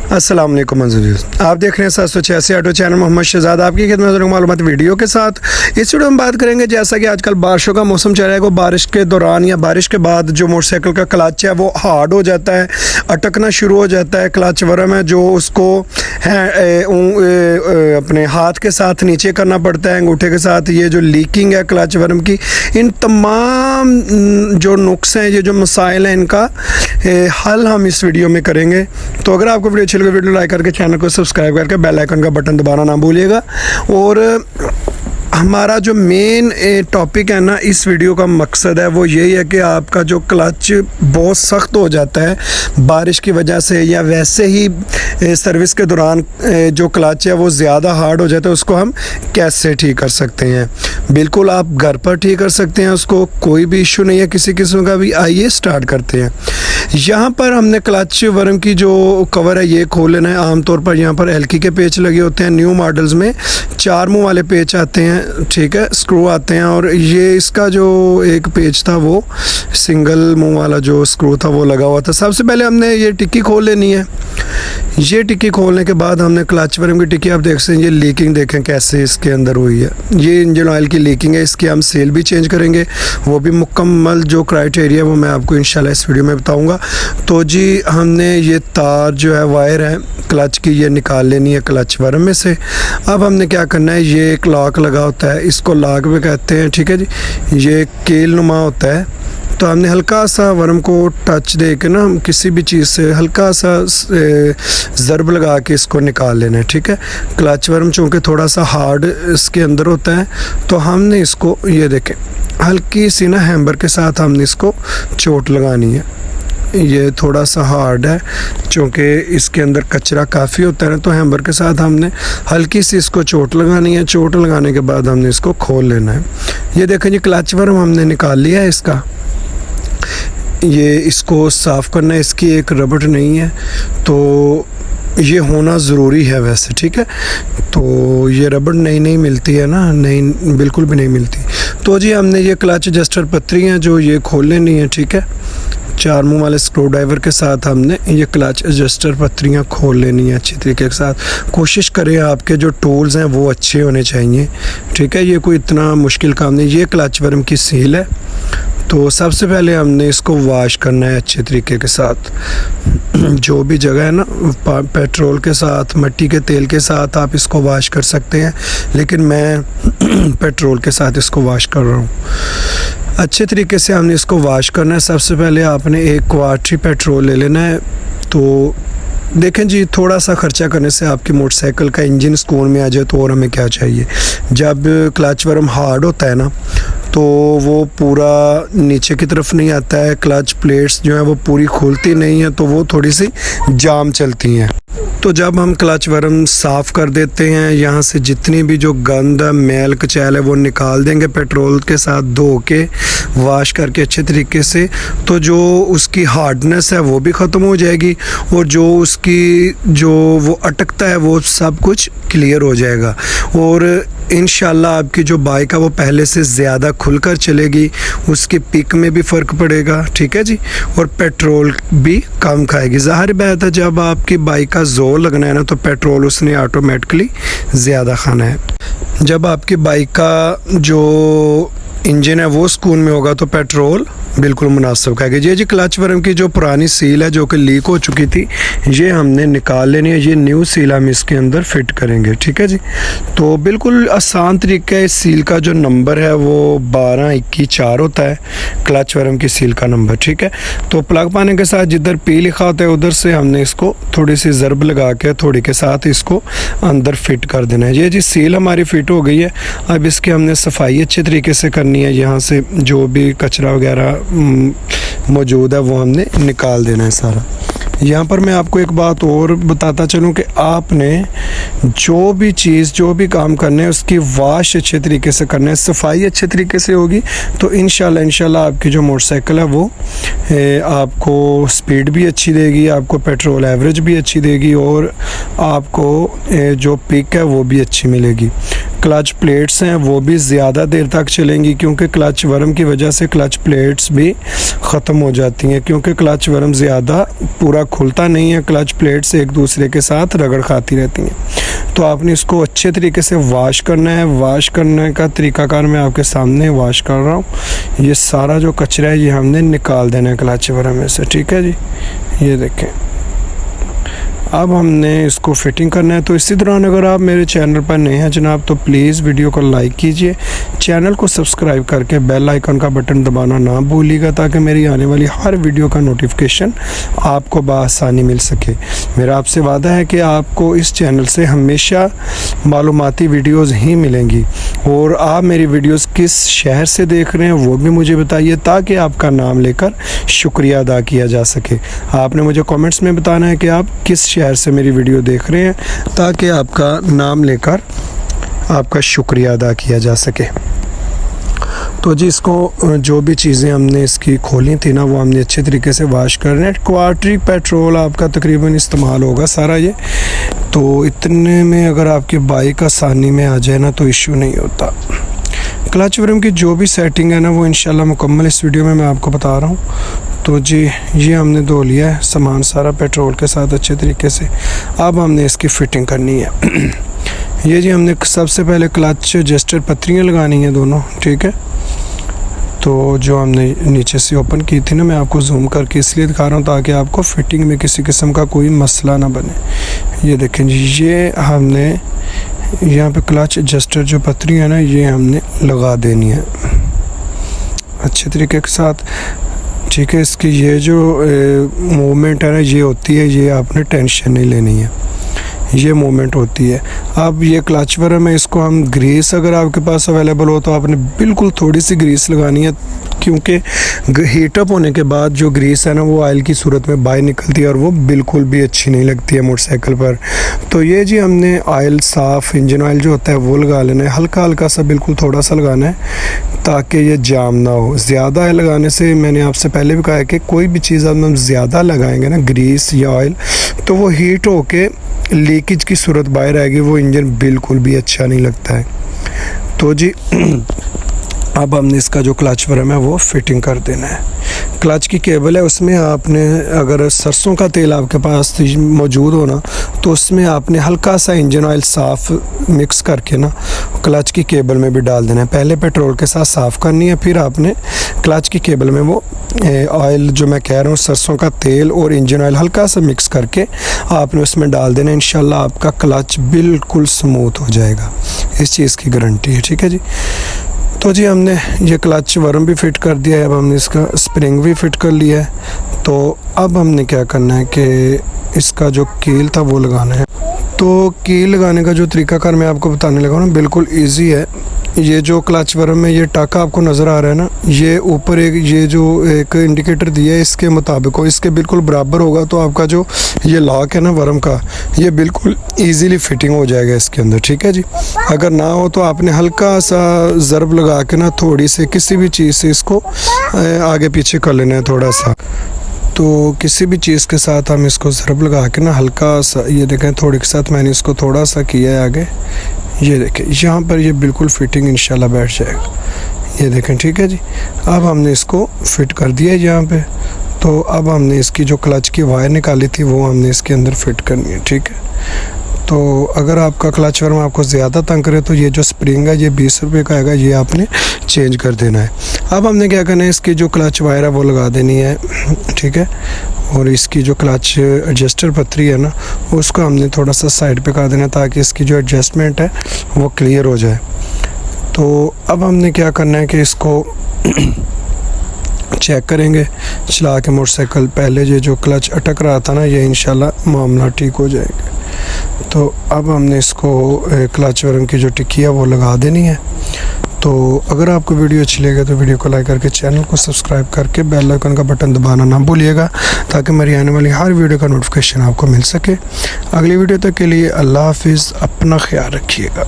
अस्सलाम वालेकुम मंजूर, आप देख रहे हैं 786 ऑटो चैनल। मोहम्मद शहजाद आपकी खिदमत में मालूमात वीडियो के साथ। इस वीडियो में बात करेंगे जैसा कि आजकल बारिशों का मौसम चल रहा है, बारिश के दौरान या बारिश के बाद जो मोटरसाइकिल का क्लच है वो हार्ड हो जाता है, अटकना शुरू हो जाता है। क्लच वर्म है जो उसको अपने हाथ के साथ नीचे करना पड़ता है, अंगूठे के साथ। ये जो लीकिंग है क्लच वर्म की, इन तमाम जो नुक्स हैं, ये जो मसाइल हैं, इनका हल हम इस वीडियो में करेंगे। तो अगर आपको वीडियो अच्छी लगे, वीडियो लाइक करके चैनल को सब्सक्राइब करके बेल आइकन का बटन दबाना ना भूलिएगा। और हमारा जो मेन टॉपिक है ना, इस वीडियो का मकसद है वो यही है कि आपका जो क्लच बहुत सख्त हो जाता है बारिश की वजह से, या वैसे ही सर्विस के दौरान जो क्लच है वो ज़्यादा हार्ड हो जाता है, उसको हम कैसे ठीक कर सकते हैं। बिल्कुल आप घर पर ठीक कर सकते हैं उसको, कोई भी इशू नहीं है किसी किस्म का भी। आइए स्टार्ट करते हैं। यहाँ पर हमने क्लच वर्म की जो कवर है ये खोल लेना है। आमतौर पर यहाँ पर एल्की के पेच लगे होते हैं, न्यू मॉडल्स में 4 मुँह वाले पेच आते हैं, ठीक है, स्क्रू आते हैं। और ये इसका जो एक पेच था वो सिंगल मुंह वाला जो स्क्रू था वो लगा हुआ था। सबसे पहले हमने ये टिक्की खोल लेनी है। ये टिक्की खोलने के बाद हमने क्लच वर्म की टिक्की, आप देख सकते हैं ये लीकिंग देखें कैसे इसके अंदर हुई है। ये इंजन ऑयल की लीकिंग है, इसकी हम सेल भी चेंज करेंगे, वो भी मुकम्मल जो क्राइटेरिया वो मैं आपको इंशाल्लाह इस वीडियो में बताऊंगा। तो जी हमने ये तार जो है वायर है क्लच की, ये निकाल लेनी है क्लच वर्म में से। अब हमने क्या करना है, ये एक लॉक लगा होता है, इसको लॉक भी कहते हैं, ठीक है जी। ये केल नुमा होता है, तो हमने हल्का सा वर्म को टच दे के ना, किसी भी चीज़ से हल्का सा ज़रब लगा के इसको निकाल लेना है, ठीक है। क्लच वर्म चूँकि थोड़ा सा हार्ड इसके अंदर होता है, तो हमने इसको ये देखें हल्की सी ना हैमर के साथ हमने इसको चोट लगानी है। ये थोड़ा सा हार्ड है चूँकि इसके अंदर कचरा काफ़ी होता है ना, तो हैमर के साथ हमने हल्की सी इसको चोट लगानी है। चोट लगाने के बाद हमने इसको खोल लेना है। ये देखें जी क्लच वर्म हमने निकाल लिया है इसका। ये इसको साफ़ करना है, इसकी एक रबड़ नहीं है, तो ये होना ज़रूरी है वैसे, ठीक है। तो ये रबड़ नहीं मिलती है ना, नहीं बिल्कुल भी नहीं मिलती। तो जी हमने ये क्लच एडजस्टर पत्ती हैं जो ये खोल लेनी है, ठीक है। 4 मुँह वाले स्क्रू ड्राइवर के साथ हमने ये क्लच एडजस्टर पत्रियाँ खोल लेनी है अच्छी तरीके के साथ। कोशिश करें आपके जो टूल्स हैं वो अच्छे होने चाहिए, ठीक है। ये कोई इतना मुश्किल काम नहीं। ये क्लच वर्म की सील है, तो सबसे पहले हमने इसको वॉश करना है अच्छे तरीके के साथ। जो भी जगह है ना, पेट्रोल के साथ, मिट्टी के तेल के साथ आप इसको वॉश कर सकते हैं, लेकिन मैं पेट्रोल के साथ इसको वॉश कर रहा हूँ। अच्छे तरीके से हमने इसको वॉश करना है। सबसे पहले आपने 1 क्वार्टरी पेट्रोल ले लेना है। तो देखें जी, थोड़ा सा खर्चा करने से आपकी मोटरसाइकिल का इंजन सुकून में आ जाए, तो और हमें क्या चाहिए। जब क्लच वर्म हार्ड होता है ना, तो वो पूरा नीचे की तरफ नहीं आता है, क्लच प्लेट्स जो है वो पूरी खुलती नहीं है, तो वो थोड़ी सी जाम चलती हैं। तो जब हम क्लच वर्म साफ़ कर देते हैं, यहाँ से जितनी भी जो गंद मैल कचैल है वो निकाल देंगे पेट्रोल के साथ धो के, वॉश करके अच्छे तरीके से, तो जो उसकी हार्डनेस है वो भी ख़त्म हो जाएगी, और जो उसकी जो वो अटकता है वो सब कुछ क्लियर हो जाएगा। और इंशाल्लाह आपकी जो बाइक है वो पहले से ज़्यादा खुलकर चलेगी, उसकी पिक में भी फ़र्क पड़ेगा, ठीक है जी। और पेट्रोल भी कम खाएगी। ज़ाहिर बात है जब आपकी बाइक का जोर लगना है ना, तो पेट्रोल उसने ऑटोमेटिकली ज़्यादा खाना है। जब आपकी बाइक का जो इंजन है वो सुकून में होगा, तो पेट्रोल बिल्कुल मुनासिब खाएगी। ये जी क्लच वर्म की जो पुरानी सील है जो कि लीक हो चुकी थी, ये हमने निकाल लेनी है। ये न्यू सील हम इसके अंदर फिट करेंगे, ठीक है जी। तो बिल्कुल आसान तरीका है। इस सील का जो नंबर है वो 12-21-4 होता है, क्लच वर्म की सील का नंबर, ठीक है। तो प्लग पाने के साथ जिधर P लिखा होता है उधर से हमने इसको थोड़ी सी ज़रब लगा के थोड़ी के साथ इसको अंदर फिट कर देना है। ये जी सील हमारी फिट हो गई है। अब इसकी हमने सफाई अच्छे तरीके से करनी है। यहाँ से जो भी कचरा वगैरह मौजूद है वो हमने निकाल देना है सारा। यहाँ पर मैं आपको एक बात और बताता चलूँ कि आपने जो भी चीज़, जो भी काम करना है उसकी वॉश अच्छे तरीके से करना है। सफाई अच्छे तरीके से होगी तो इंशाल्लाह आपकी जो मोटरसाइकिल है वो आपको स्पीड भी अच्छी देगी, आपको पेट्रोल एवरेज भी अच्छी देगी, और आपको जो पिक है वो भी अच्छी मिलेगी। क्लच प्लेट्स हैं वो भी ज़्यादा देर तक चलेंगी, क्योंकि क्लच वर्म की वजह से क्लच प्लेट्स भी ख़त्म हो जाती हैं, क्योंकि क्लच वर्म ज़्यादा पूरा खुलता नहीं है, क्लच प्लेट्स एक दूसरे के साथ रगड़ खाती रहती हैं। तो आपने इसको अच्छे तरीके से वॉश करना है। वॉश करने का तरीकाकार मैं आपके सामने वॉश कर रहा हूँ। ये सारा जो कचरा है ये हमने निकाल देना है क्लच वर्म में से, ठीक है जी। ये देखें, अब हमने इसको फिटिंग करना है। तो इसी दौरान अगर आप मेरे चैनल पर नए हैं जनाब, तो प्लीज़ वीडियो को लाइक कीजिए, चैनल को सब्सक्राइब करके बेल आइकन का बटन दबाना ना भूलिएगा, ताकि मेरी आने वाली हर वीडियो का नोटिफिकेशन आपको बआसानी मिल सके। मेरा आपसे वादा है कि आपको इस चैनल से हमेशा मालूमाती वीडियोज़ ही मिलेंगी। और आप मेरी वीडियोज़ किस शहर से देख रहे हैं वो भी मुझे बताइए, ताकि आपका नाम लेकर शुक्रिया अदा किया जा सके। आपने मुझे कमेंट्स में बताना है कि आप किस शहर से मेरी वीडियो देख रहे हैं, ताकि आपका नाम लेकर आपका शुक्रिया अदा किया जा सके। तो जी, इसको जो भी चीज़ें हमने इसकी खोली थी ना, वो हमने अच्छे तरीके से वॉश करना है। क्वार्टरी पेट्रोल आपका तकरीबन इस्तेमाल होगा सारा ये। तो इतने में अगर आपकी बाइक आसानी में आ जाए ना, तो इश्यू नहीं होता। क्लच वर्म की जो भी सेटिंग है ना, वो इंशाल्लाह मुकम्मल इस वीडियो में मैं आपको बता रहा हूँ। तो जी, ये हमने धो लिया है सामान सारा पेट्रोल के साथ अच्छे तरीके से। अब हमने इसकी फ़िटिंग करनी है। ये जी, हमने सबसे पहले क्लच एडजस्टर पत्रियाँ लगानी है दोनों, ठीक है। तो जो हमने नीचे से ओपन की थी ना, मैं आपको जूम करके इसलिए दिखा रहा हूँ ताकि आपको फ़िटिंग में किसी किस्म का कोई मसला ना बने। ये देखें जी, ये हमने यहाँ पे क्लच एडजस्टर जो पतरी है ना, ये हमने लगा देनी है अच्छे तरीके के साथ, ठीक है। इसकी ये जो मूवमेंट है ना, ये होती है, ये आपने टेंशन नहीं लेनी है, ये मूवमेंट होती है। अब ये क्लच वर्म है, इसको हम ग्रीस अगर आपके पास अवेलेबल हो तो आपने बिल्कुल थोड़ी सी ग्रीस लगानी है, क्योंकि हीटअप होने के बाद जो ग्रीस है ना, वो ऑयल की सूरत में बाहर निकलती है और वो बिल्कुल भी अच्छी नहीं लगती है मोटरसाइकिल पर। तो ये जी, हमने ऑयल साफ़ इंजन ऑयल जो होता है वो लगा लेना है, हल्का हल्का सा, बिल्कुल थोड़ा सा लगाना है, ताकि ये जाम ना हो। ज़्यादा ऑयल लगाने से, मैंने आपसे पहले भी कहा है कि कोई भी चीज़ हम ज़्यादा लगाएंगे ना, ग्रीस या ऑयल, तो वो हीट होके लीकेज की सूरत बाहर आएगी, वो इंजन बिल्कुल भी अच्छा नहीं लगता है। तो जी, अब हमने इसका जो क्लच वर्म है वो फिटिंग कर देना है। क्लच की केबल है, उसमें आपने अगर सरसों का तेल आपके पास मौजूद हो ना, तो उसमें आपने हल्का सा इंजन ऑयल साफ़ मिक्स करके ना क्लच की केबल में भी डाल देना है। पहले पेट्रोल के साथ साफ़ करनी है, फिर आपने क्लच की केबल में वो ऑयल जो मैं कह रहा हूँ, सरसों का तेल और इंजन ऑयल हल्का सा मिक्स करके आपने उसमें डाल देना है। इंशाल्लाह आपका क्लच बिल्कुल स्मूथ हो जाएगा, इस चीज़ की गारंटी है, ठीक है जी। तो जी, हमने ये क्लच वर्म भी फ़िट कर दिया है, अब हमने इसका स्प्रिंग भी फ़िट कर लिया है। तो अब हमने क्या करना है कि इसका जो कील था वो लगाना है। तो कील लगाने का जो तरीकाकार मैं आपको बताने लगा ना, बिल्कुल इजी है। ये जो क्लच वर्म में ये टाका आपको नज़र आ रहा है ना, ये ऊपर एक ये जो एक इंडिकेटर दिया है, इसके मुताबिक हो, इसके बिल्कुल बराबर होगा तो आपका जो ये लॉक है ना वर्म का, ये बिल्कुल इजीली फिटिंग हो जाएगा इसके अंदर, ठीक है जी। अगर ना हो तो आपने हल्का सा ज़रब लगा के ना, थोड़ी से किसी भी चीज़ से इसको आगे पीछे कर लेना है थोड़ा सा। तो किसी भी चीज़ के साथ हम इसको ज़रब लगा के ना हल्का सा, ये देखें थोड़े के साथ मैंने इसको थोड़ा सा किया है आगे, ये देखें यहाँ पर ये बिल्कुल फिटिंग इंशाल्लाह बैठ जाएगा। ये देखें, ठीक है जी। अब हमने इसको फिट कर दिया है यहाँ पे। तो अब हमने इसकी जो क्लच की वायर निकाली थी वो हमने इसके अंदर फिट करनी है, ठीक है। तो अगर आपका क्लच वर्म आपको ज़्यादा तंग करे तो ये जो स्प्रिंग है ये 20 रुपये का आएगा, ये आपने चेंज कर देना है। अब हमने क्या करना है, इसकी जो क्लच वायर है वो लगा देनी है, ठीक है। और इसकी जो क्लच एडजस्टर पत्री है ना, उसको हमने थोड़ा सा साइड पे कर देना है, ताकि इसकी जो एडजस्टमेंट है वो क्लियर हो जाए। तो अब हमने क्या करना है कि इसको चेक करेंगे चला के मोटरसाइकिल। पहले ये जो क्लच अटक रहा था ना, ये इंशाल्लाह मामला ठीक हो जाएगा। तो अब हमने इसको क्लच वर्म की जो टिक्की है वो लगा देनी है। तो अगर आपको वीडियो अच्छी लगे तो वीडियो को लाइक करके चैनल को सब्सक्राइब करके बेल आइकन का बटन दबाना ना भूलिएगा, ताकि मेरी आने वाली हर वीडियो का नोटिफिकेशन आपको मिल सके। अगली वीडियो तक के लिए अल्लाह हाफिज़, अपना ख्याल रखिएगा।